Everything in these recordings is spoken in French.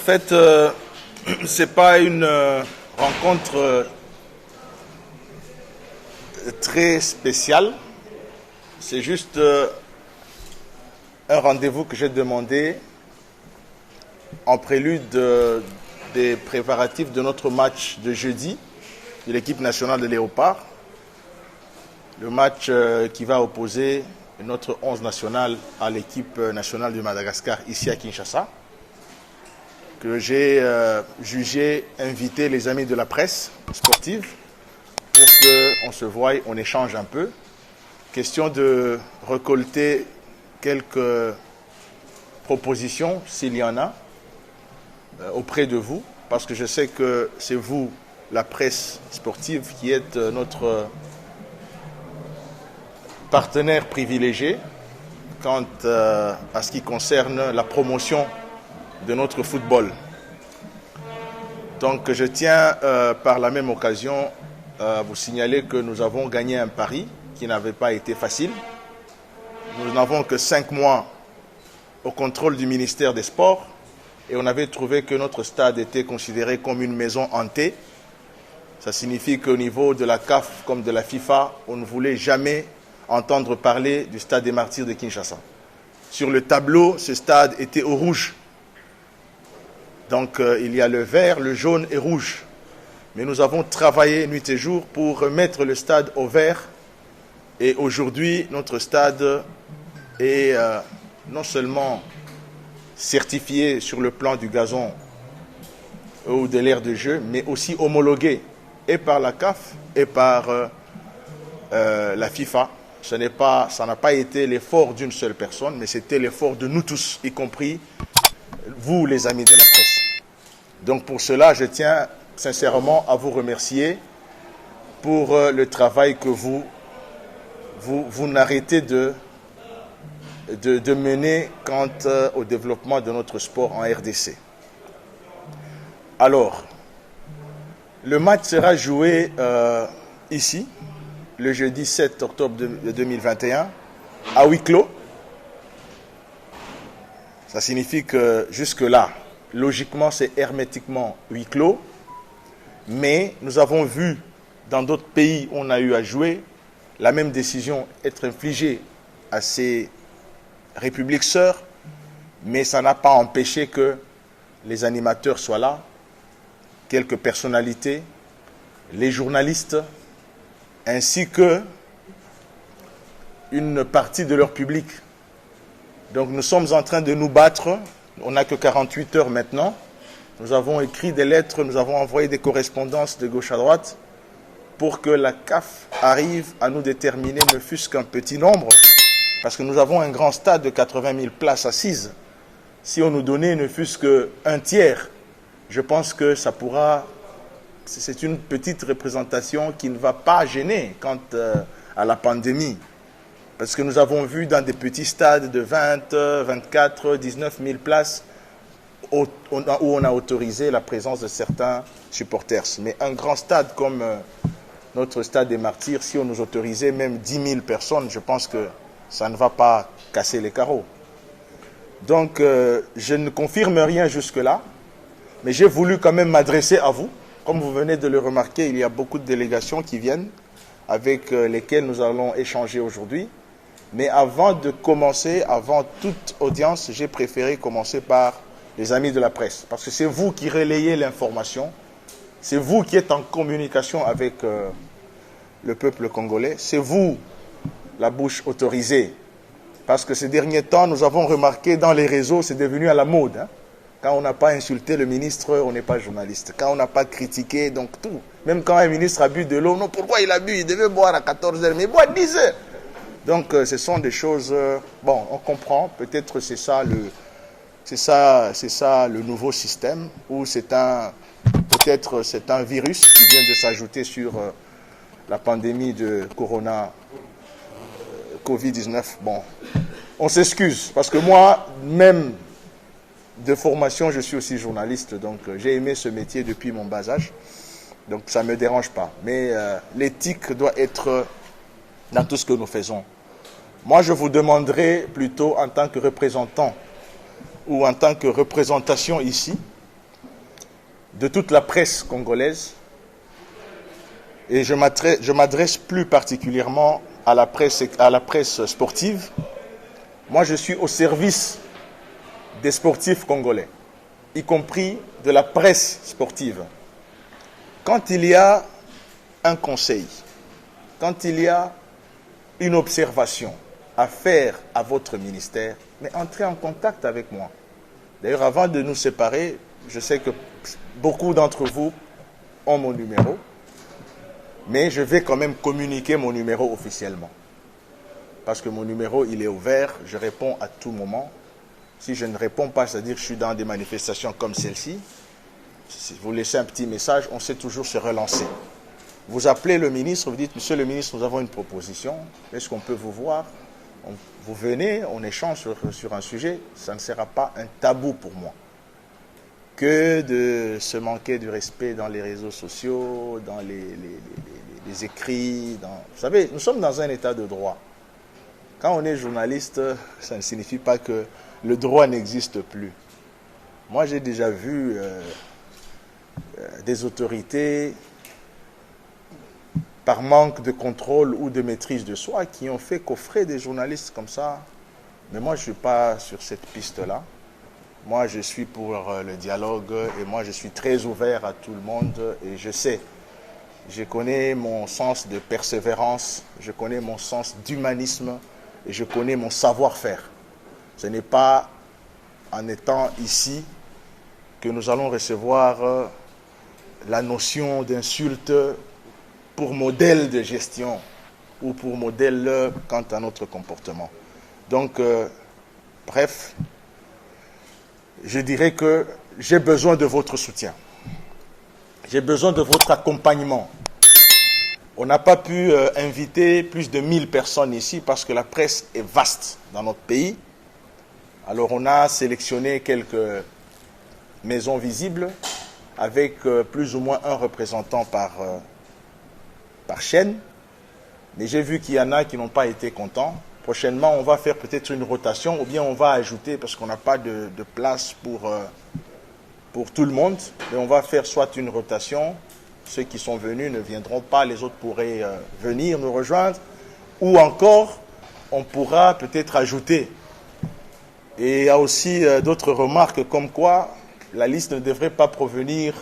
fait, c'est pas une rencontre très spéciale. C'est juste un rendez-vous que j'ai demandé en prélude des préparatifs de notre match de jeudi de l'équipe nationale de Léopard. Le match qui va opposer notre 11 national à l'équipe nationale du Madagascar ici à Kinshasa, que j'ai jugé inviter les amis de la presse sportive pour qu'on se voie, on échange un peu. Question de récolter quelques propositions, s'il y en a, auprès de vous, parce que je sais que c'est vous, la presse sportive, qui êtes notre partenaire privilégié quant à ce qui concerne la promotion de notre football. Donc je tiens par la même occasion à vous signaler que nous avons gagné un pari qui n'avait pas été facile. Nous n'avons que 5 mois au contrôle du ministère des Sports et on avait trouvé que notre stade était considéré comme une maison hantée. Ça signifie qu'au niveau de la CAF comme de la FIFA, on ne voulait jamais entendre parler du stade des Martyrs de Kinshasa. Sur le tableau, ce stade était au rouge. Donc il y a le vert, le jaune et rouge. Mais nous avons travaillé nuit et jour pour remettre le stade au vert. Et aujourd'hui, notre stade est non seulement certifié sur le plan du gazon ou de l'aire de jeu, mais aussi homologué et par la CAF et par la FIFA. Ça n'a pas été l'effort d'une seule personne, mais c'était l'effort de nous tous, y compris vous, les amis de la presse. Donc pour cela, je tiens sincèrement à vous remercier pour le travail que vous n'arrêtez de mener quant au développement de notre sport en RDC. Alors, le match sera joué ici, le jeudi 7 octobre 2021, à huis clos. Ça signifie que jusque-là, logiquement, c'est hermétiquement huis clos. Mais nous avons vu dans d'autres pays où on a eu à jouer la même décision être infligée à ces républiques sœurs, mais ça n'a pas empêché que les animateurs soient là, quelques personnalités, les journalistes, ainsi que une partie de leur public. Donc nous sommes en train de nous battre, on n'a que 48 heures maintenant, nous avons écrit des lettres, nous avons envoyé des correspondances de gauche à droite pour que la CAF arrive à nous déterminer ne fût-ce qu'un petit nombre, parce que nous avons un grand stade de 80 000 places assises. Si on nous donnait ne fût-ce qu'un tiers, je pense que ça pourra... C'est une petite représentation qui ne va pas gêner quant à la pandémie. Parce que nous avons vu dans des petits stades de 20, 24, 19 000 places où on a autorisé la présence de certains supporters. Mais un grand stade comme notre stade des Martyrs, si on nous autorisait même 10 000 personnes, je pense que ça ne va pas casser les carreaux. Donc, je ne confirme rien jusque-là, mais j'ai voulu quand même m'adresser à vous. Comme vous venez de le remarquer, il y a beaucoup de délégations qui viennent, avec lesquelles nous allons échanger aujourd'hui. Mais avant de commencer, avant toute audience, j'ai préféré commencer par les amis de la presse. Parce que c'est vous qui relayez l'information, c'est vous qui êtes en communication avec le peuple congolais, c'est vous la bouche autorisée. Parce que ces derniers temps, nous avons remarqué dans les réseaux, c'est devenu à la mode. Hein. Quand on n'a pas insulté le ministre, on n'est pas journaliste. Quand on n'a pas critiqué, donc tout. Même quand un ministre a bu de l'eau, non, pourquoi il a bu? Il devait boire à 14 heures, mais il boit à 10 heures. Donc ce sont des choses, bon, on comprend, peut-être c'est ça le nouveau système, ou peut-être c'est un virus qui vient de s'ajouter sur la pandémie de Covid-19. Bon, on s'excuse, parce que moi, même de formation, je suis aussi journaliste, donc j'ai aimé ce métier depuis mon bas âge, donc ça ne me dérange pas. Mais l'éthique doit être dans tout ce que nous faisons. Moi, je vous demanderai plutôt en tant que représentant ou en tant que représentation ici, de toute la presse congolaise. Et je m'adresse plus particulièrement à la presse sportive. Moi, je suis au service des sportifs congolais, y compris de la presse sportive. Quand il y a un conseil, quand il y a une observation à faire à votre ministère, mais entrez en contact avec moi. D'ailleurs, avant de nous séparer, je sais que beaucoup d'entre vous ont mon numéro, mais je vais quand même communiquer mon numéro officiellement. Parce que mon numéro, il est ouvert, je réponds à tout moment. Si je ne réponds pas, c'est-à-dire que je suis dans des manifestations comme celle-ci, si vous laissez un petit message, on sait toujours se relancer. Vous appelez le ministre, vous dites, monsieur le ministre, nous avons une proposition, est-ce qu'on peut vous voir? Vous venez, on échange sur un sujet, ça ne sera pas un tabou pour moi. Que de se manquer du respect dans les réseaux sociaux, dans les écrits. Vous savez, nous sommes dans un état de droit. Quand on est journaliste, ça ne signifie pas que le droit n'existe plus. Moi, j'ai déjà vu des autorités, par manque de contrôle ou de maîtrise de soi, qui ont fait coffrer des journalistes comme ça. Mais moi, je ne suis pas sur cette piste-là. Moi, je suis pour le dialogue et moi, je suis très ouvert à tout le monde et je sais, je connais mon sens de persévérance, je connais mon sens d'humanisme et je connais mon savoir-faire. Ce n'est pas en étant ici que nous allons recevoir la notion d'insulte pour modèle de gestion ou pour modèle quant à notre comportement. Donc, bref, je dirais que j'ai besoin de votre soutien. J'ai besoin de votre accompagnement. On n'a pas pu inviter plus de 1000 personnes ici parce que la presse est vaste dans notre pays. Alors on a sélectionné quelques maisons visibles avec plus ou moins un représentant par chaîne. Mais j'ai vu qu'il y en a qui n'ont pas été contents. Prochainement, on va faire peut-être une rotation ou bien on va ajouter, parce qu'on n'a pas de place pour tout le monde, mais on va faire soit une rotation, ceux qui sont venus ne viendront pas, les autres pourraient venir nous rejoindre, ou encore, on pourra peut-être ajouter. Et il y a aussi d'autres remarques comme quoi la liste ne devrait pas provenir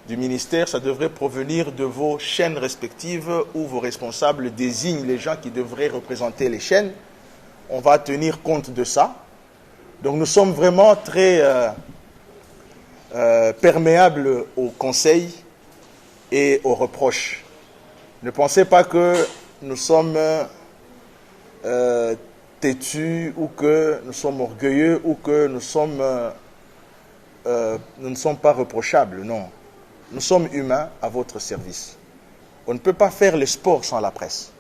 du ministère, ça devrait provenir de vos chaînes respectives où vos responsables désignent les gens qui devraient représenter les chaînes. On va tenir compte de ça. Donc nous sommes vraiment très perméables aux conseils et aux reproches. Ne pensez pas que nous sommes têtus ou que nous sommes orgueilleux ou que nous ne sommes pas reprochables, non. Nous sommes humains à votre service. On ne peut pas faire le sport sans la presse.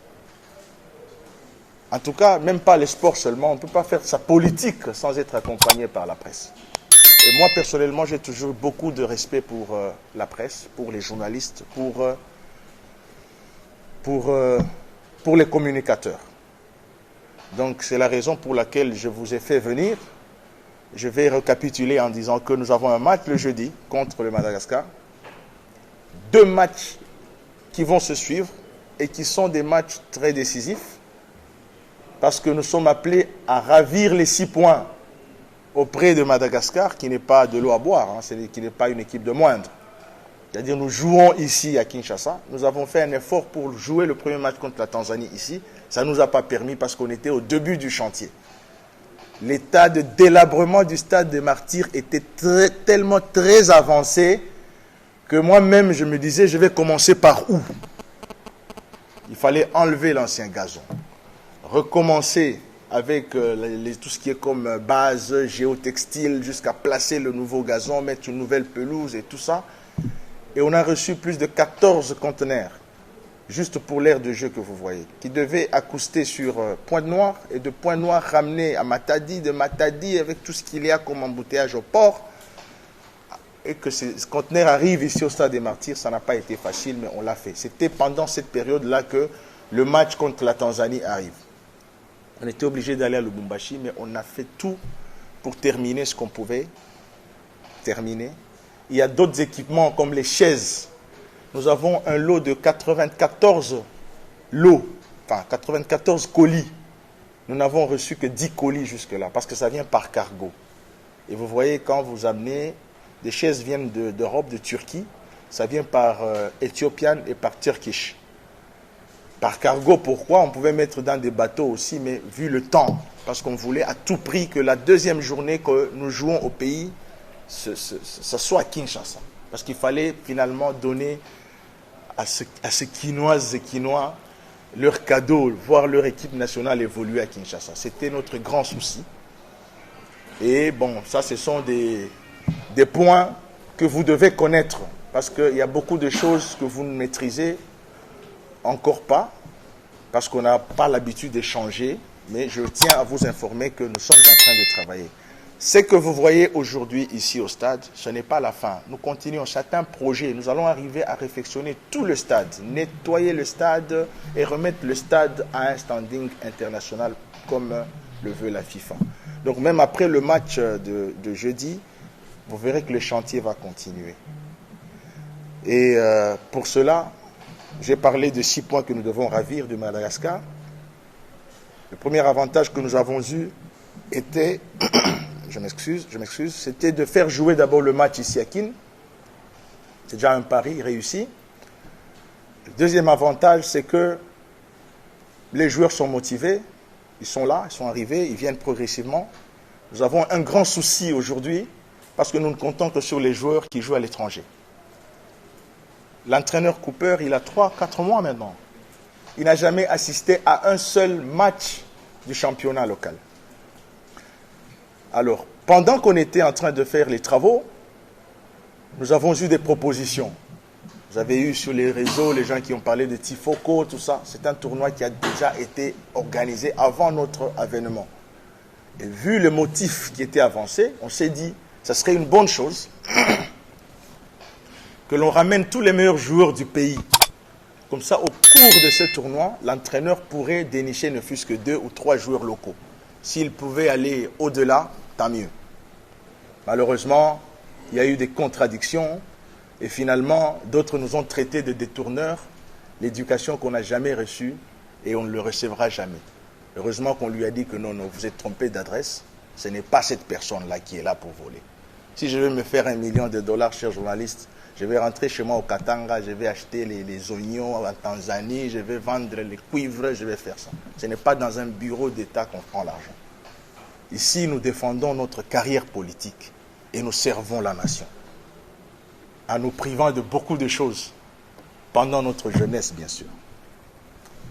En tout cas, même pas le sport seulement, on ne peut pas faire sa politique sans être accompagné par la presse. Et moi, personnellement, j'ai toujours beaucoup de respect pour la presse, pour les journalistes, pour les communicateurs. Donc, c'est la raison pour laquelle je vous ai fait venir. Je vais récapituler en disant que nous avons un match le jeudi contre le Madagascar. 2 matchs qui vont se suivre et qui sont des matchs très décisifs parce que nous sommes appelés à ravir les 6 points auprès de Madagascar, qui n'est pas de l'eau à boire, qui n'est pas une équipe de moindre. C'est-à-dire nous jouons ici à Kinshasa, nous avons fait un effort pour jouer le premier match contre la Tanzanie ici, ça ne nous a pas permis parce qu'on était au début du chantier. L'état de délabrement du stade des Martyrs était tellement très avancé que moi-même, je me disais, je vais commencer par où? Il fallait enlever l'ancien gazon, recommencer avec tout ce qui est comme base géotextile jusqu'à placer le nouveau gazon, mettre une nouvelle pelouse et tout ça. Et on a reçu plus de 14 conteneurs, juste pour l'aire de jeu que vous voyez, qui devaient accouster sur Pointe-Noire et de Pointe-Noire ramener à Matadi, de Matadi avec tout ce qu'il y a comme embouteillage au port. Et que ces conteneurs arrivent ici au Stade des Martyrs, ça n'a pas été facile, mais on l'a fait. C'était pendant cette période-là que le match contre la Tanzanie arrive. On était obligé d'aller à Lubumbashi, mais on a fait tout pour terminer ce qu'on pouvait terminer. Il y a d'autres équipements comme les chaises. Nous avons un lot de 94 lots, enfin 94 colis. Nous n'avons reçu que 10 colis jusque-là, parce que ça vient par cargo. Et vous voyez, quand vous amenez, des chaises viennent d'Europe, de Turquie, ça vient par Ethiopian et par Turkish. Par cargo, pourquoi? On pouvait mettre dans des bateaux aussi, mais vu le temps, parce qu'on voulait à tout prix que la deuxième journée que nous jouons au pays, ça soit à Kinshasa. Parce qu'il fallait finalement donner à ces Quinoises et Quinois leur cadeau, voir leur équipe nationale évoluer à Kinshasa. C'était notre grand souci. Et bon, ça, ce sont des points que vous devez connaître, parce qu'il y a beaucoup de choses que vous ne maîtrisez encore pas, parce qu'on n'a pas l'habitude d'échanger, mais je tiens à vous informer que nous sommes en train de travailler. Ce que vous voyez aujourd'hui ici au stade, ce n'est pas la fin. Nous continuons certains projets. Nous allons arriver à réfectionner tout le stade, nettoyer le stade et remettre le stade à un standing international comme le veut la FIFA. Donc même après le match de jeudi, vous verrez que le chantier va continuer. Et pour cela, j'ai parlé de 6 points que nous devons ravir du Madagascar. Le premier avantage que nous avons eu était... je m'excuse, c'était de faire jouer d'abord le match ici à Kin. C'est déjà un pari réussi. Le deuxième avantage, c'est que les joueurs sont motivés, ils sont là, ils sont arrivés, ils viennent progressivement. Nous avons un grand souci aujourd'hui parce que nous ne comptons que sur les joueurs qui jouent à l'étranger. L'entraîneur Cooper, il a 3-4 mois maintenant. Il n'a jamais assisté à un seul match du championnat local. Alors, pendant qu'on était en train de faire les travaux, nous avons eu des propositions. Vous avez eu sur les réseaux les gens qui ont parlé de Tifoko, tout ça. C'est un tournoi qui a déjà été organisé avant notre avènement. Et vu le motif qui était avancé, on s'est dit, ça serait une bonne chose que l'on ramène tous les meilleurs joueurs du pays. Comme ça, au cours de ce tournoi, l'entraîneur pourrait dénicher ne fût-ce que 2 ou 3 joueurs locaux. S'il pouvait aller au-delà, tant mieux. Malheureusement, il y a eu des contradictions et finalement, d'autres nous ont traités de détourneurs, l'éducation qu'on n'a jamais reçue et on ne le recevra jamais. Heureusement qu'on lui a dit que non, non, vous êtes trompé d'adresse, ce n'est pas cette personne-là qui est là pour voler. Si je veux me faire $1 million, cher journaliste, je vais rentrer chez moi au Katanga, je vais acheter les oignons en Tanzanie, je vais vendre les cuivres, je vais faire ça. Ce n'est pas dans un bureau d'État qu'on prend l'argent. Ici, nous défendons notre carrière politique et nous servons la nation. En nous privant de beaucoup de choses pendant notre jeunesse, bien sûr.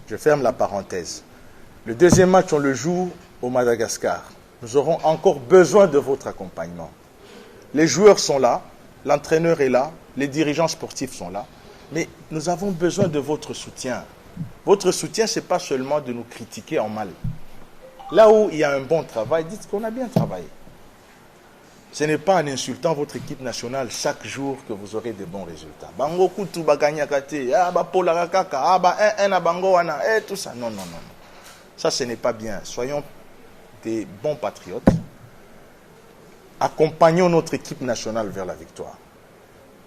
Je ferme la parenthèse. Le deuxième match, on le joue au Madagascar. Nous aurons encore besoin de votre accompagnement. Les joueurs sont là, l'entraîneur est là, les dirigeants sportifs sont là, mais nous avons besoin de votre soutien. Votre soutien, ce n'est pas seulement de nous critiquer en mal. Là où il y a un bon travail, dites qu'on a bien travaillé. Ce n'est pas en insultant votre équipe nationale chaque jour que vous aurez de bons résultats. Bango kutu baganyakate, ba pola kaka, ba un bango wana, tout ça. Non, non, non. Ça, ce n'est pas bien. Soyons des bons patriotes. Accompagnons notre équipe nationale vers la victoire.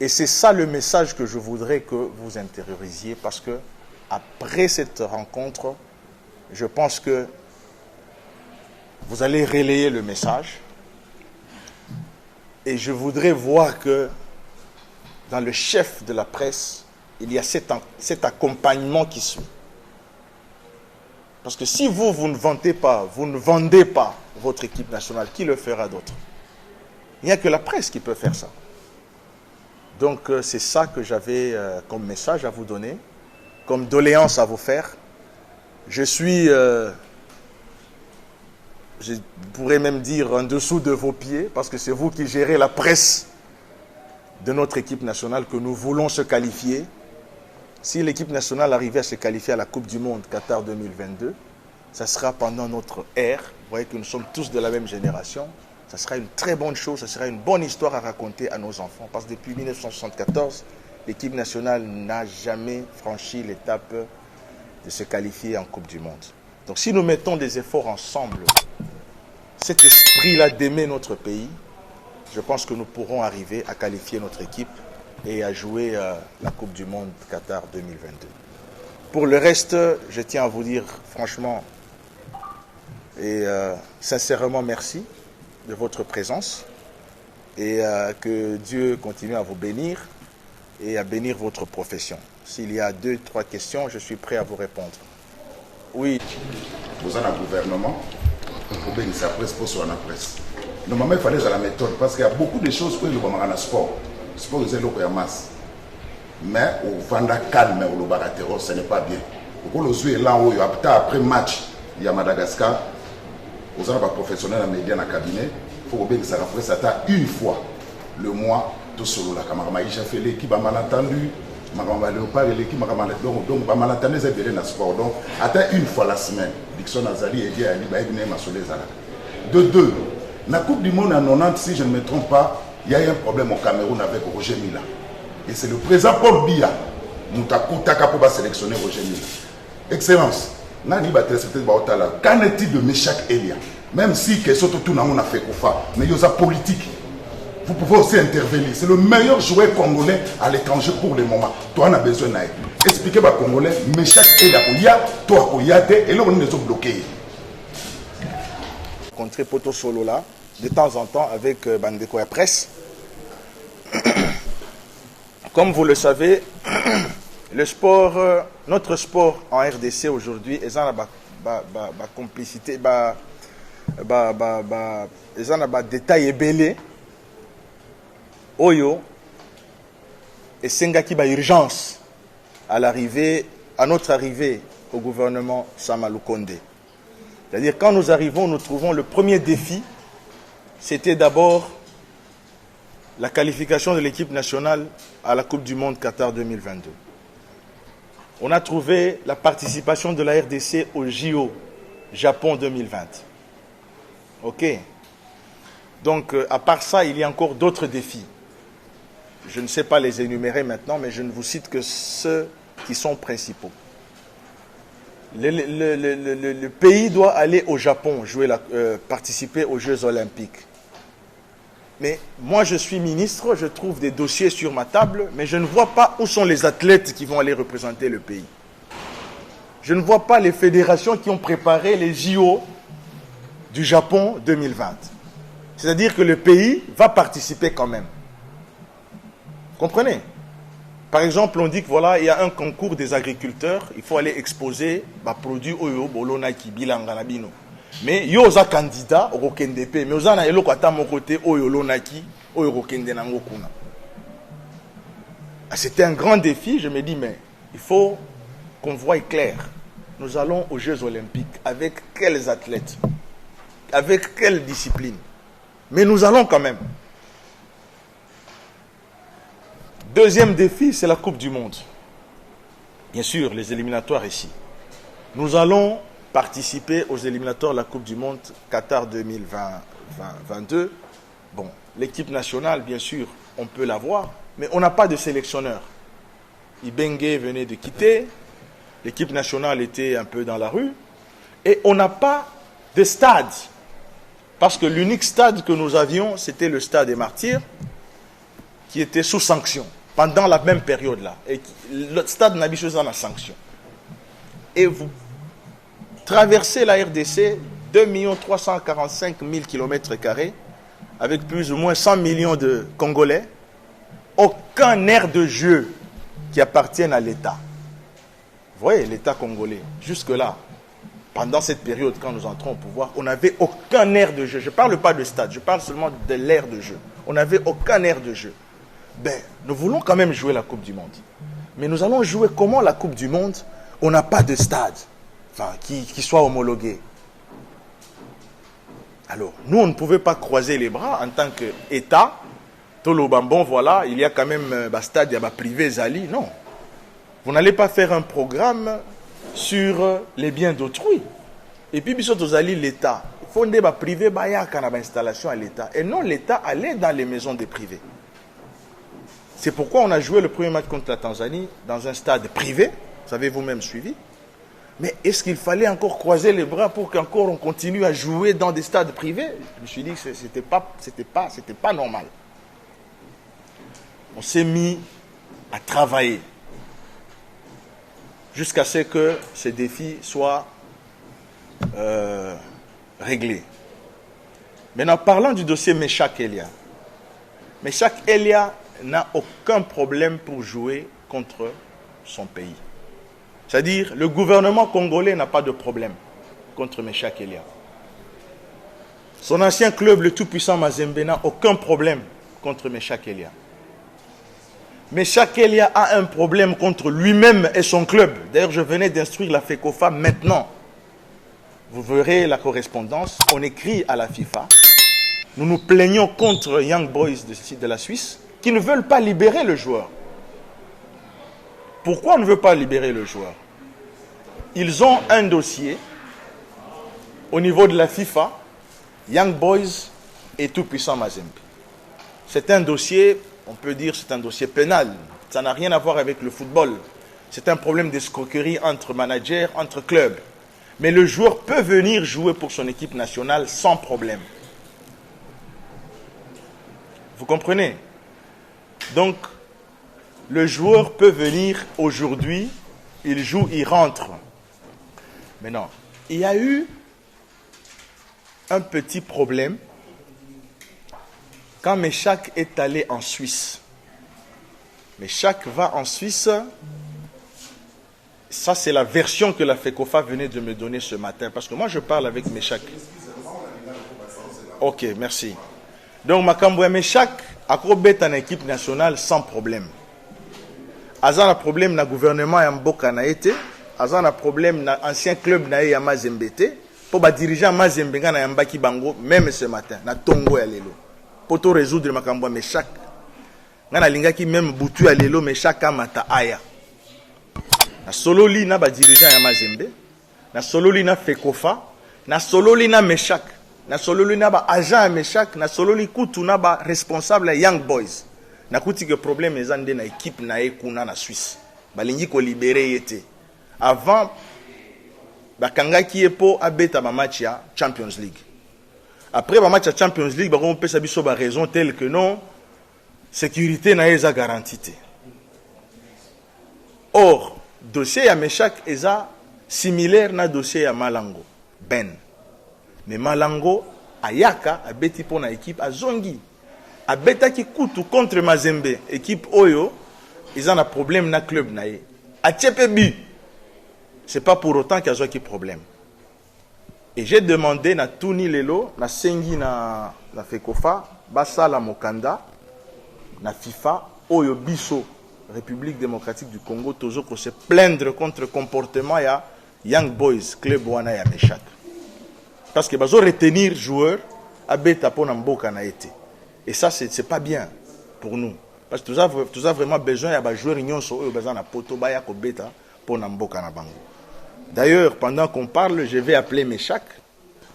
Et c'est ça le message que je voudrais que vous intériorisiez, parce que après cette rencontre, je pense que vous allez relayer le message. Et je voudrais voir que dans le chef de la presse, il y a cet accompagnement qui suit. Parce que si vous ne vantez pas, vous ne vendez pas votre équipe nationale, qui le fera d'autre? Il n'y a que la presse qui peut faire ça. Donc c'est ça que j'avais comme message à vous donner, comme doléance à vous faire. Je suis, je pourrais même dire, en dessous de vos pieds, parce que c'est vous qui gérez la presse de notre équipe nationale, que nous voulons se qualifier. Si l'équipe nationale arrivait à se qualifier à la Coupe du Monde Qatar 2022, ça sera pendant notre ère. Vous voyez que nous sommes tous de la même génération. Ça sera une très bonne chose, ça sera une bonne histoire à raconter à nos enfants. Parce que depuis 1974, l'équipe nationale n'a jamais franchi l'étape de se qualifier en Coupe du Monde. Donc si nous mettons des efforts ensemble, cet esprit-là d'aimer notre pays, je pense que nous pourrons arriver à qualifier notre équipe et à jouer la Coupe du Monde Qatar 2022. Pour le reste, je tiens à vous dire franchement et sincèrement merci de votre présence et que Dieu continue à vous bénir et à bénir votre profession. S'il y a 2, 3 questions, je suis prêt à vous répondre. Oui. Vous avez un gouvernement, vous avez une presse pour sur la presse. Normalement, il fallait la méthode parce qu'il y a beaucoup de choses pour le sport. Le sport, c'est le masse. Mais au Vanda calme, au Baratéro, ce n'est pas bien. Au jouer là où après match, il y a Madagascar, vous avez un professionnel en médias dans le cabinet, il faut que ça presse une fois le mois, tout solo. La camarade Maïcha fait l'équipe a malentendu. L'équipe donc malentendu c'est bien dans le sport. Donc, attends une fois la semaine, Dixon Azali et Dia Ali Baïbine Masolé Zala. De deux, la Coupe du Monde en 90, si je ne me trompe pas, il y a eu un problème au Cameroun avec Roger Mila. Et c'est le président Paul Biya Moutakoutaka pour sélectionner Roger Mila. Excellence, qu'en est-il de Meshak Elia? Même si question tout le monde a fait Koufa, mais il y a politique. Vous pouvez aussi intervenir. C'est le meilleur joueur congolais à l'étranger pour le moment. Toi, on a besoin d'aide. Expliquez aux Congolais, Meshak Elia, toi, Koyate, et là, on est bloqués. Rencontrer Poto Solo là, de temps en temps avec Bandeko et Presse. Comme vous le savez, le sport, notre sport en RDC aujourd'hui, ils ont la complicité, ils ont la détail belé, oyo, et sengaki ba urgence à notre arrivée au gouvernement Samalou Kondé. C'est-à-dire, quand nous arrivons, nous trouvons le premier défi, c'était d'abord la qualification de l'équipe nationale à la Coupe du Monde Qatar 2022. On a trouvé la participation de la RDC au JO Japon 2020. OK. Donc, à part ça, il y a encore d'autres défis. Je ne sais pas les énumérer maintenant, mais je ne vous cite que ceux qui sont principaux. Le pays doit aller au Japon participer aux Jeux Olympiques. Mais moi, je suis ministre, je trouve des dossiers sur ma table, mais je ne vois pas où sont les athlètes qui vont aller représenter le pays. Je ne vois pas les fédérations qui ont préparé les JO du Japon 2020. C'est-à-dire que le pays va participer quand même. Comprenez? Par exemple, on dit que voilà, il y a un concours des agriculteurs, il faut aller exposer des produits oyo bolonaki bilanganabino. Mais yo za candidat au KNDP, mais aux ana eloko ata mon côté oyo lonaki oyo rokende nango kuna. C'était un grand défi, je me dis mais il faut qu'on voie clair. Nous allons aux Jeux Olympiques avec quels athlètes? Avec quelle discipline? Mais nous allons quand même. Deuxième défi, c'est la Coupe du Monde. Bien sûr, les éliminatoires ici. Nous allons participer aux éliminatoires de la Coupe du Monde Qatar 2022. Bon, l'équipe nationale, bien sûr, on peut l'avoir, mais on n'a pas de sélectionneur. Ibenge venait de quitter, l'équipe nationale était un peu dans la rue, et on n'a pas de stade. Parce que l'unique stade que nous avions, c'était le stade des Martyrs, qui était sous sanction. Pendant la même période-là. Et le stade n'a pas en sanction. Et vous traversez la RDC, 2 345 000 km², avec plus ou moins 100 millions de Congolais, aucun aire de jeu qui appartienne à l'État. Vous voyez, l'État congolais, jusque-là, pendant cette période, quand nous entrons au pouvoir, on n'avait aucun aire de jeu. Je ne parle pas de stade, je parle seulement de l'aire de jeu. On n'avait aucun aire de jeu. Ben, nous voulons quand même jouer la Coupe du Monde. Mais nous allons jouer comment la Coupe du Monde? On n'a pas de stade qui soit homologué. Alors, nous, on ne pouvait pas croiser les bras en tant qu'État. Tolobambon, voilà, il y a quand même un stade, il y a privé, Zali. Non. Vous n'allez pas faire un programme sur les biens d'autrui. Et puis, bientôt, Zali, l'État. Il faut un privé, il y a une installation à l'État. Et non, l'État allait dans les maisons des privés. C'est pourquoi on a joué le premier match contre la Tanzanie dans un stade privé, vous avez vous-même suivi. Mais est-ce qu'il fallait encore croiser les bras pour qu'encore on continue à jouer dans des stades privés? Je me suis dit que c'était pas normal. On s'est mis à travailler jusqu'à ce que ces défis soient réglés. Maintenant, parlant du dossier Meshak Elia. Meshak Elia n'a aucun problème pour jouer contre son pays. C'est-à-dire, le gouvernement congolais n'a pas de problème contre Meshak Elia. Son ancien club, le tout-puissant Mazembe, n'a aucun problème contre Meshak Elia. Meshak Elia a un problème contre lui-même et son club. D'ailleurs, je venais d'instruire la FECOFA maintenant. Vous verrez la correspondance. On écrit à la FIFA. Nous nous plaignons contre Young Boys de la Suisse qui ne veulent pas libérer le joueur. Pourquoi on ne veut pas libérer le joueur? Ils ont un dossier au niveau de la FIFA, Young Boys et tout-puissant Mazembe. C'est un dossier, on peut dire c'est un dossier pénal. Ça n'a rien à voir avec le football. C'est un problème d'escroquerie entre managers, entre clubs. Mais le joueur peut venir jouer pour son équipe nationale sans problème. Vous comprenez? Donc, le joueur peut venir aujourd'hui, il joue, il rentre. Maintenant, il y a eu un petit problème quand Meshak est allé en Suisse. Meshak va en Suisse. Ça, c'est la version que la FECOFA venait de me donner ce matin. Parce que moi, je parle avec Meshak. Ok, merci. Donc, Makamboué Meshak a probé en équipe nationale sans problème. Azan a problème na gouvernement ya mboka na été. Azan a problème na ancien club na ya Mazembete. Pour ba dirigeant Mazembe na yambaki bango même ce matin na tongo ya lelo. Pour tout résoudre Makamboué Meshak. Ngana lingaki même butu ya lelo Meshak amata aya. Na sololi na ba dirigeant ya Mazembe. Na sololi na FECOFA. Na sololi na Meshak. Na sololi na ba agent ya Meshak. Na sololi kutu na ba responsable ya Young Boys. Na kuti que problème ezande na équipe na ekuna na Suisse. Balingi ko libérer yete. Avant bakangaki epo abeta ba match ya Champions League. Après ba match ya Champions League ba on peut sa biso ba raison telle que non sécurité na eza garantie. Or dossier ya Meshak eza similaire na dossier ya Malango Ben. Mais Malango ayaka abeti pour na équipe azongi. Abetaki kutu contre Mazembe, équipe Oyo, ils ont un problème na club nae. A Tchepebi, c'est pas pour autant qu'il y a un problème. Et j'ai demandé na Tuni Lelo, na Sengi na FECOFA, Bassa la Mokanda, na FIFA, Oyo Biso, République démocratique du Congo, toujours qu'on se plaindre contre le comportement ya Young Boys, club wana ya Meshak. Parce que bazo retenir joueur, abeta po na mboka na été. Et ça, c'est pas bien pour nous. Parce que tu as vraiment besoin de jouer union sur eux, besoin de poto baya ko beta pour namboka na bango. D'ailleurs, pendant qu'on parle, je vais appeler Meshak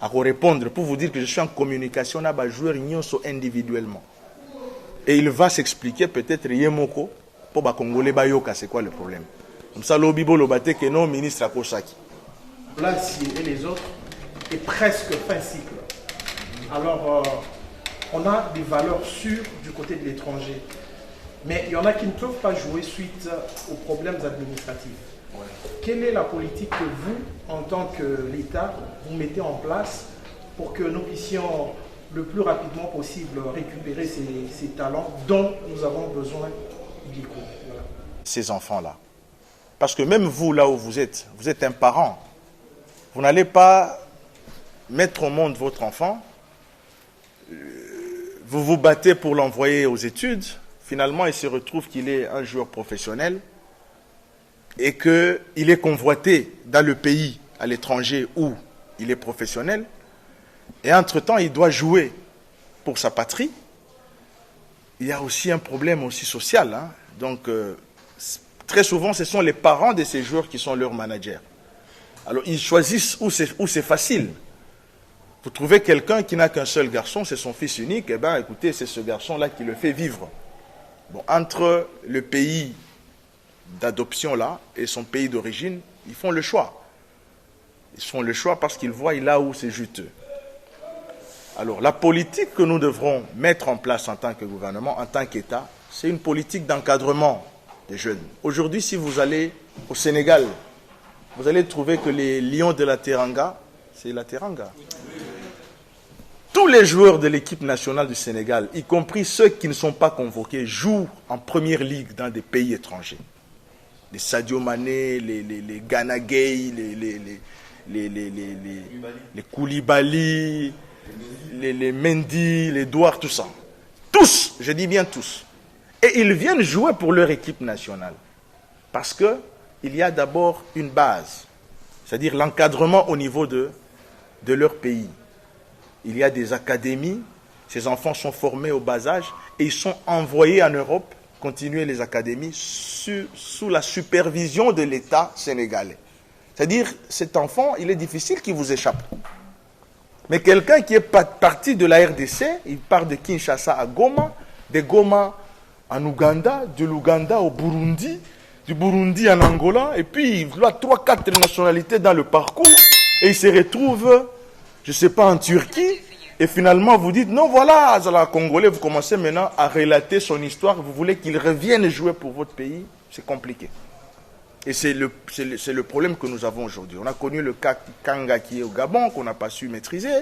à répondre pour vous dire que je suis en communication avec joueur union sur individuellement. Et il va s'expliquer peut-être Yemoko pour ba Congolais bayoka c'est quoi le problème. Comme ça l'obibo lobate que non ministre Akosaki. Blassi et les autres est presque fin cycle. Alors on a des valeurs sûres du côté de l'étranger. Mais il y en a qui ne peuvent pas jouer suite aux problèmes administratifs. Ouais. Quelle est la politique que vous, en tant que l'État, vous mettez en place pour que nous puissions le plus rapidement possible récupérer ces talents dont nous avons besoin du coup. Voilà. Ces enfants-là. Parce que même vous, là où vous êtes un parent. Vous n'allez pas mettre au monde votre enfant. Vous vous battez pour l'envoyer aux études. Finalement, il se retrouve qu'il est un joueur professionnel et qu'il est convoité dans le pays, à l'étranger, où il est professionnel. Et entre-temps, il doit jouer pour sa patrie. Il y a aussi un problème aussi social. Hein. Donc, très souvent, ce sont les parents de ces joueurs qui sont leurs managers. Alors, ils choisissent où c'est facile. Vous trouvez quelqu'un qui n'a qu'un seul garçon, c'est son fils unique, eh bien, écoutez, c'est ce garçon-là qui le fait vivre. Bon, entre le pays d'adoption là et son pays d'origine, ils font le choix. Ils font le choix parce qu'ils voient là où c'est juteux. Alors, la politique que nous devrons mettre en place en tant que gouvernement, en tant qu'État, c'est une politique d'encadrement des jeunes. Aujourd'hui, si vous allez au Sénégal, vous allez trouver que les Lions de la Teranga, c'est la Teranga. Tous les joueurs de l'équipe nationale du Sénégal, y compris ceux qui ne sont pas convoqués, jouent en première ligue dans des pays étrangers. Les Sadio Mané, les Gana Gueye, les Koulibaly, les Mendy, les Douard, tout ça. Tous, je dis bien tous. Et ils viennent jouer pour leur équipe nationale. Parce qu'il y a d'abord une base, c'est-à-dire l'encadrement au niveau de leur pays. Il y a des académies, ces enfants sont formés au bas âge et ils sont envoyés en Europe continuer les académies sous la supervision de l'État sénégalais. C'est-à-dire, cet enfant, il est difficile qu'il vous échappe. Mais quelqu'un qui est parti de la RDC, il part de Kinshasa à Goma, de Goma en Ouganda, de l'Ouganda au Burundi, du Burundi en Angola, et puis il a 3-4 nationalités dans le parcours, et il se retrouve, je ne sais pas, en Turquie, et finalement vous dites, non voilà, Zala Congolais, vous commencez maintenant à relater son histoire, vous voulez qu'il revienne jouer pour votre pays, c'est compliqué. Et c'est le problème que nous avons aujourd'hui. On a connu le cas Kanga qui est au Gabon, qu'on n'a pas su maîtriser.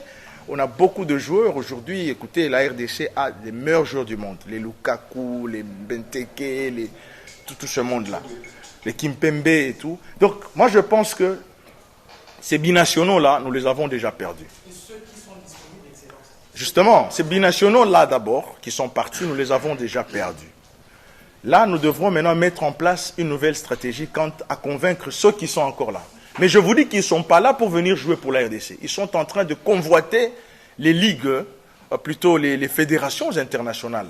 On a beaucoup de joueurs aujourd'hui. Écoutez, la RDC a les meilleurs joueurs du monde. Les Lukaku, les Benteke, tout ce monde-là. Les Kimpembe et tout. Donc, moi, je pense que ces binationaux-là, nous les avons déjà perdus. Et ceux qui sont disponibles, excellent. Justement, ces binationaux-là, d'abord, qui sont partis, nous les avons déjà perdus. Là, nous devrons maintenant mettre en place une nouvelle stratégie quant à convaincre ceux qui sont encore là. Mais je vous dis qu'ils ne sont pas là pour venir jouer pour la RDC. Ils sont en train de convoiter les ligues, plutôt les fédérations internationales.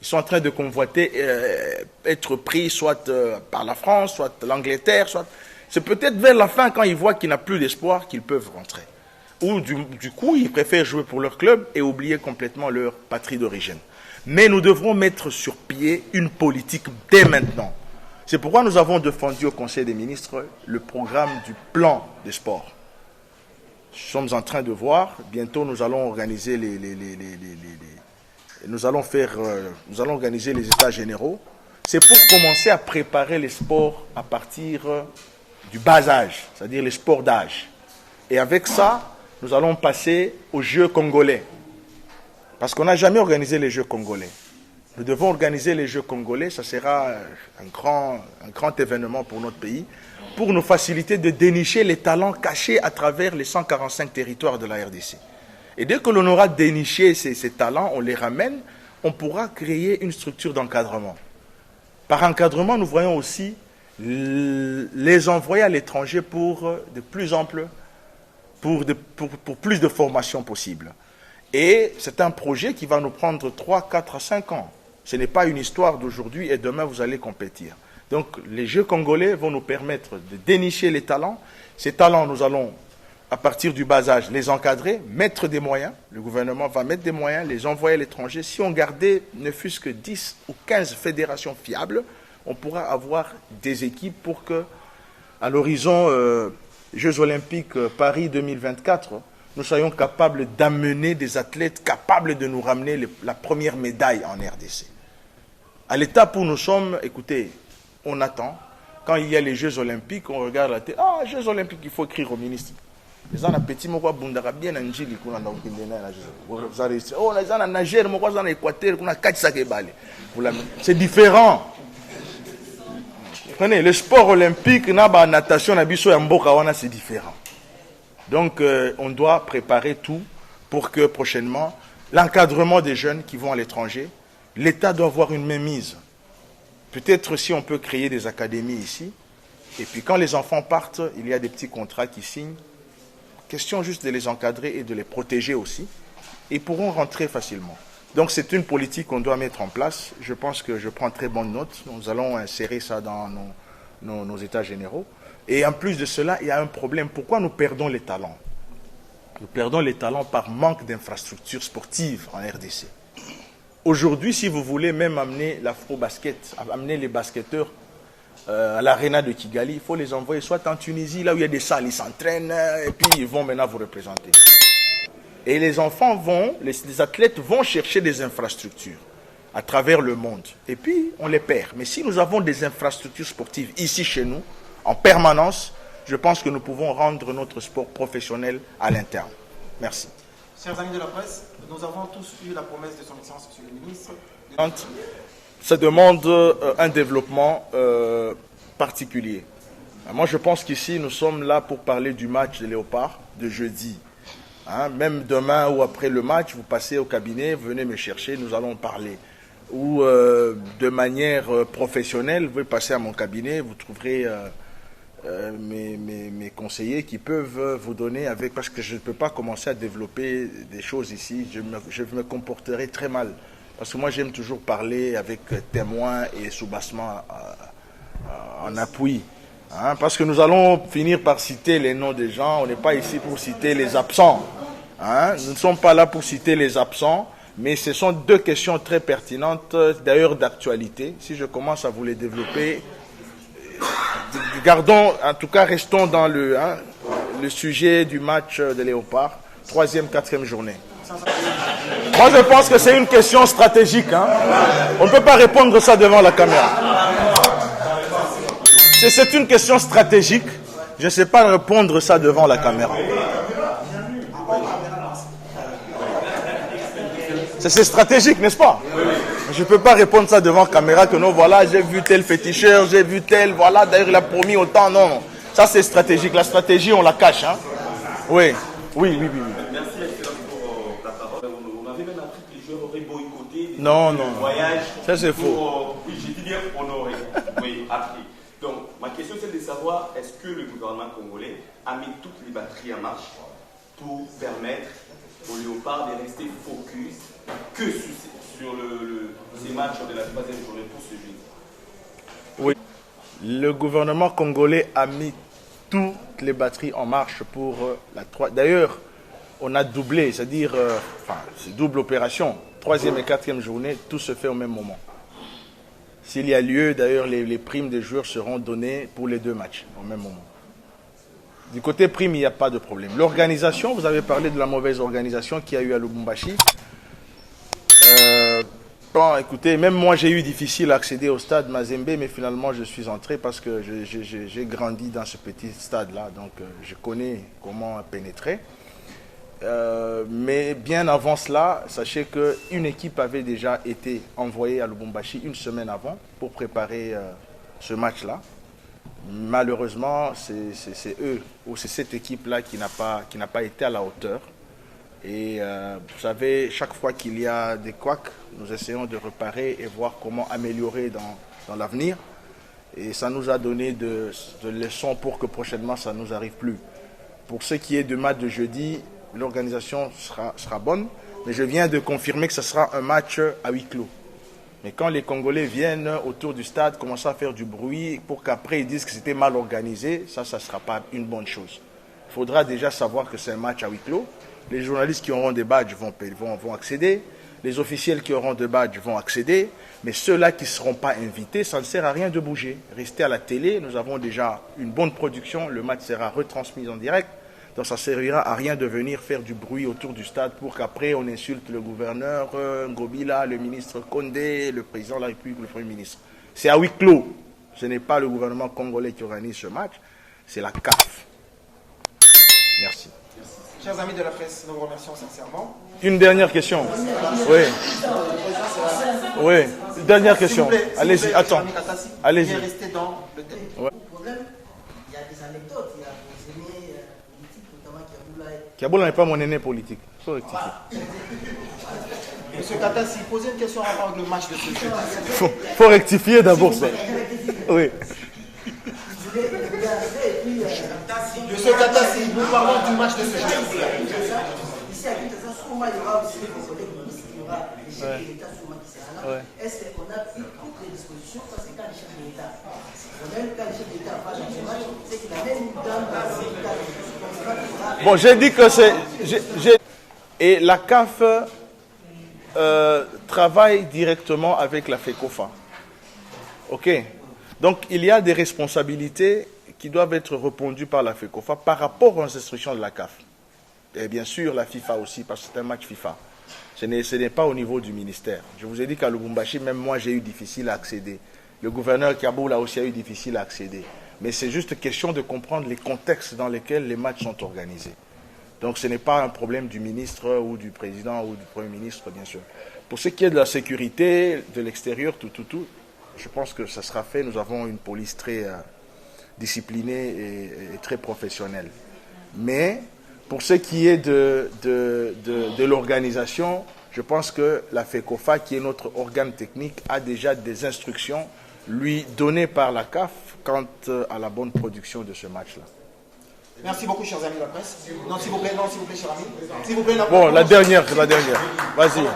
Ils sont en train de convoiter, être pris soit par la France, soit l'Angleterre, soit... C'est peut-être vers la fin, quand ils voient qu'il n'y a plus d'espoir, qu'ils peuvent rentrer. Ou du coup, ils préfèrent jouer pour leur club et oublier complètement leur patrie d'origine. Mais nous devrons mettre sur pied une politique dès maintenant. C'est pourquoi nous avons défendu au Conseil des ministres le programme du plan des sports. Nous sommes en train de voir, bientôt nous allons organiser nous allons organiser les états généraux. C'est pour commencer à préparer les sports à partir du bas âge, c'est-à-dire les sports d'âge. Et avec ça, nous allons passer aux Jeux congolais. Parce qu'on n'a jamais organisé les Jeux congolais. Nous devons organiser les Jeux congolais, ça sera un grand événement pour notre pays, pour nous faciliter de dénicher les talents cachés à travers les 145 territoires de la RDC. Et dès que l'on aura déniché ces talents, on les ramène, on pourra créer une structure d'encadrement. Par encadrement, nous voyons aussi les envoyer à l'étranger pour plus de formations possibles. Et c'est un projet qui va nous prendre 3, 4 à 5 ans. Ce n'est pas une histoire d'aujourd'hui et demain vous allez compétir. Donc les Jeux congolais vont nous permettre de dénicher les talents. Ces talents, nous allons, à partir du bas âge, les encadrer, mettre des moyens. Le gouvernement va mettre des moyens, les envoyer à l'étranger. Si on gardait ne fût-ce que 10 ou 15 fédérations fiables, on pourra avoir des équipes pour que, à l'horizon Jeux olympiques Paris 2024, nous soyons capables d'amener des athlètes capables de nous ramener la première médaille en RDC. À l'étape où nous sommes, écoutez, on attend. Quand il y a les Jeux olympiques, on regarde la télé. Ah, Jeux olympiques, il faut écrire au ministre. Les gens petit moko bundara bien anjili kuna na ukindena na Jeux. Vous avez oh les gens en Niger, moko en Équateur, kuna katsa ke bale. C'est différent. Prenez le sport olympique, na ba natation na biso ya mboka wana c'est différent. Donc, on doit préparer tout pour que prochainement, l'encadrement des jeunes qui vont à l'étranger, l'État doit avoir une mainmise. Peut-être si on peut créer des académies ici, et puis quand les enfants partent, il y a des petits contrats qui signent. Question juste de les encadrer et de les protéger aussi. Ils pourront rentrer facilement. Donc, c'est une politique qu'on doit mettre en place. Je pense que je prends très bonne note. Nous allons insérer ça dans nos états généraux. Et en plus de cela, il y a un problème. Pourquoi nous perdons les talents? Nous perdons les talents par manque d'infrastructures sportives en RDC. Aujourd'hui, si vous voulez même amener l'afro-basket, amener les basketteurs à l'Arena de Kigali, il faut les envoyer soit en Tunisie, là où il y a des salles, ils s'entraînent, et puis ils vont maintenant vous représenter. Et les enfants vont, les athlètes vont chercher des infrastructures à travers le monde. Et puis, on les perd. Mais si nous avons des infrastructures sportives ici chez nous, en permanence, je pense que nous pouvons rendre notre sport professionnel à l'interne. Merci. Chers amis de la presse, nous avons tous eu la promesse de son excellence, monsieur le ministre. Ça demande un développement particulier. Moi, je pense qu'ici, nous sommes là pour parler du match de Léopard de jeudi. Hein, même demain ou après le match, vous passez au cabinet, vous venez me chercher, nous allons parler. Ou de manière professionnelle, vous pouvez passer à mon cabinet, vous trouverez mes conseillers qui peuvent vous donner avec, parce que je ne peux pas commencer à développer des choses ici, je me comporterai très mal. Parce que moi j'aime toujours parler avec témoins et soubassement en appui. Hein, parce que nous allons finir par citer les noms des gens, on n'est pas ici pour citer les absents. Hein, nous ne sommes pas là pour citer les absents, mais ce sont deux questions très pertinentes, d'ailleurs d'actualité. Si je commence à vous les développer, gardons, en tout cas restons dans le sujet du match de Léopard, 3e, 4e journée. Moi je pense que c'est une question stratégique. Hein. On ne peut pas répondre ça devant la caméra. C'est une question stratégique. Je ne sais pas répondre ça devant la caméra. C'est stratégique, n'est-ce pas? Je ne peux pas répondre ça devant la caméra que non, voilà, j'ai vu tel féticheur, j'ai vu tel, voilà, d'ailleurs il a promis autant. Non, non. Ça c'est stratégique. La stratégie, on la cache. Hein. Oui. Merci, Excellence, pour ta parole. On avait même appris que les joueurs auraient boycotté non. voyage. Ça c'est faux. Oui, j'ai dit bien honoré. Oui, appris. Donc, ma question c'est de savoir, est-ce que le gouvernement congolais a mis toutes les batteries en marche pour permettre aux Léopards de rester focus que sur ces matchs de la 3e journée pour ce jeudi? Oui. Le gouvernement congolais a mis toutes les batteries en marche pour la 3. D'ailleurs, on a doublé, c'est-à-dire, c'est double opération. 3e et 4e journée, tout se fait au même moment. S'il y a lieu, d'ailleurs, les primes des joueurs seront données pour les deux matchs au même moment. Du côté prime, il n'y a pas de problème. L'organisation, vous avez parlé de la mauvaise organisation qu'il y a eu à Lubumbashi. Bon, écoutez, même moi, j'ai eu difficile à accéder au stade Mazembe, mais finalement, je suis entré parce que j'ai grandi dans ce petit stade-là. Donc, je connais comment pénétrer. Mais bien avant cela, sachez qu'une équipe avait déjà été envoyée à Lubumbashi une semaine avant pour préparer ce match-là. Malheureusement, c'est eux, ou c'est cette équipe-là qui n'a pas été à la hauteur. Et vous savez, chaque fois qu'il y a des couacs, nous essayons de réparer et voir comment améliorer dans l'avenir. Et ça nous a donné de leçons pour que prochainement, ça ne nous arrive plus. Pour ce qui est du match de jeudi, l'organisation sera bonne, mais je viens de confirmer que ce sera un match à huis clos. Mais quand les Congolais viennent autour du stade, commencent à faire du bruit pour qu'après ils disent que c'était mal organisé, ça ne sera pas une bonne chose. Il faudra déjà savoir que c'est un match à huis clos. Les journalistes qui auront des badges vont accéder. Les officiels qui auront des badges vont accéder. Mais ceux-là qui ne seront pas invités, ça ne sert à rien de bouger. Restez à la télé, nous avons déjà une bonne production. Le match sera retransmis en direct. Donc ça ne servira à rien de venir faire du bruit autour du stade pour qu'après on insulte le gouverneur Ngobila, le ministre Condé, le président de la République, le Premier ministre. C'est à huis clos. Ce n'est pas le gouvernement congolais qui organise ce match, c'est la CAF. Merci. Chers amis de la presse, nous vous remercions sincèrement. Une dernière question. Oui. Oui, une dernière question. Allez-y, attends. Allez-y. Bien rester dans le thème. Ouais. Le problème, il y a des anecdotes, il y a des aînés politiques, notamment Kiaboula n'est pas mon aîné politique. Il faut rectifier. Monsieur Katassi, posez une question avant le match de ce jeudi. Faut rectifier d'abord ça. Oui. Monsieur Katassi, nous parlons du match de ce jeudi. Ici à Kinshasa, sûrement il y aura aussi des collègues ministres, il y aura les chefs de l'État sûrement qui sera là. Est-ce qu'on a pris toutes les dispositions? Parce que quand les chefs de l'État, même quand les chefs de l'État passent dans ce match, c'est qu'il a même une dame dans Bon, j'ai dit que c'est... Et la CAF travaille directement avec la FECOFA. Ok. Donc il y a des responsabilités qui doivent être répondues par la FECOFA par rapport aux instructions de la CAF. Et bien sûr la FIFA aussi, parce que c'est un match FIFA. Ce n'est pas au niveau du ministère. Je vous ai dit qu'à Lubumbashi, même moi j'ai eu difficile à accéder. Le gouverneur Kaboul a aussi eu difficile à accéder. Mais c'est juste question de comprendre les contextes dans lesquels les matchs sont organisés. Donc ce n'est pas un problème du ministre ou du président ou du Premier ministre, bien sûr. Pour ce qui est de la sécurité, de l'extérieur, tout, je pense que ça sera fait. Nous avons une police très disciplinée et très professionnelle. Mais pour ce qui est de l'organisation, je pense que la FECOFA, qui est notre organe technique, a déjà des instructions lui données par la CAF quant à la bonne production de ce match-là. Merci beaucoup, chers amis de la presse. Non, s'il vous plaît, chers amis. S'il vous plaît, bon, la dernière. Vas-y.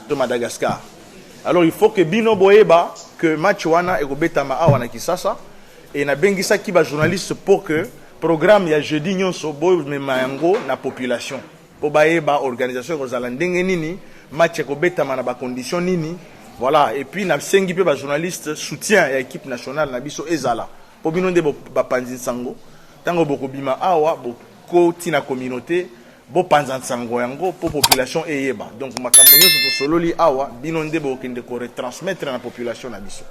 De Madagascar. Alors il faut que Bino Boyeba, que match wana et Betama awana Kisasa, et na bengisa ki ba journaliste pour que programme ya jeudi nyonso boy memango na population. Po baeba organisation kozala ndenge nini, match ko Betama na ba condition nini. Voilà, et puis na sengi pe ba journaliste soutien à l'équipe nationale na biso ezala. Po bino nde ba panzi sango. Tango boko bima awa boko tina communauté bo panza sango yango po population eyeba. Donc makambo nyonso to sololi awa bino nde bo kende ko retransmettre na population na biso.